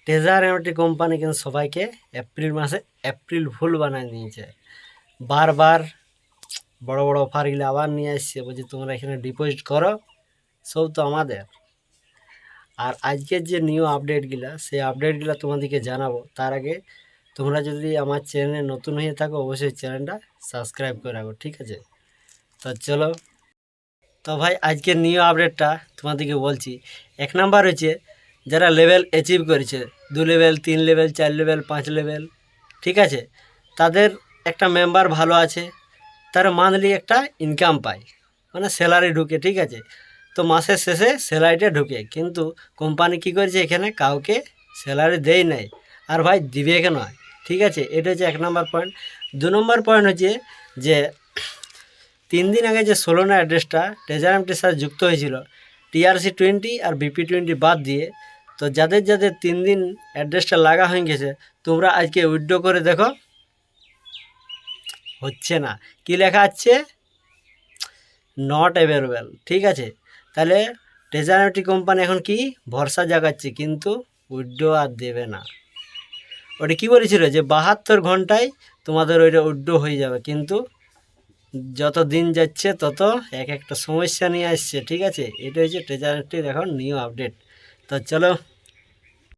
Taser MT company কিন্তু সবাইকে April মাসে এপ্রিল ফুল বানায় নিয়েছে। বারবার বড় বড় অফারগুলো আবার নিয়ে আসছে, বলছি তোমরা এখানে ডিপোজিট করো, সব তো আমাদের। আর আজকের যে নিউ আপডেটগুলো, সেই আপডেটগুলো তোমাদেরকে জানাবো। তার আগে তোমরা যদি আমার চ্যানেলে নতুন হয়ে থাকো, অবশ্যই চ্যানেলটা সাবস্ক্রাইব করে রাখো, ঠিক আছে? তো চলো, তো ভাই আজকের নিউ আপডেটটা তোমাদেরকে বলছি। 1 নাম্বার হচ্ছে যারা লেভেল অ্যাচিভ করেছে, 2 লেভেল 3 লেভেল 4 লেভেল 5 লেভেল, ঠিক আছে? তাদের একটা মেম্বার ভালো আছে, তারা মান্থলি একটা ইনকাম পায়, মানে স্যালারি ঢুকে, ঠিক আছে? তো মাসের শেষে স্যালারিটা ঢুকে, কিন্তু কোম্পানি কী করেছে, এখানে কাউকে স্যালারি দেয় নাই। আর ভাই দিবে কেন? ঠিক আছে, এটা হচ্ছে 1 নাম্বার পয়েন্ট। 2 নম্বর পয়েন্ট হচ্ছে যে 3 দিন আগে যে সোলোনা অ্যাড্রেসটা ট্রেজার এমটির সাথে যুক্ত হয়েছিল, TRC20 আর BP20 বাদ দিয়ে, তো যাদের যাদের 3 দিন অ্যাড্রেসটা লাগা হয়ে গেছে, তোমরা আজকে উইথড্র করে দেখো, হচ্ছে না। কি লেখা আছে? নট অ্যাভেলেবেল, ঠিক আছে? তাহলে ট্রেজার এমটি কোম্পানি এখন কি ভরসা জাগাচ্ছে, কিন্তু উইথড্র আর দেবে না। ওটা কী বলেছিল যে 72 ঘন্টায় তোমাদের ওইটা উইথড্র হয়ে যাবে, কিন্তু যত দিন যাচ্ছে তত এক একটা সমস্যা নিয়ে আসছে, ঠিক আছে? এটা হচ্ছে ট্রেজার এমটির এখন নিউ আপডেট। তো চলো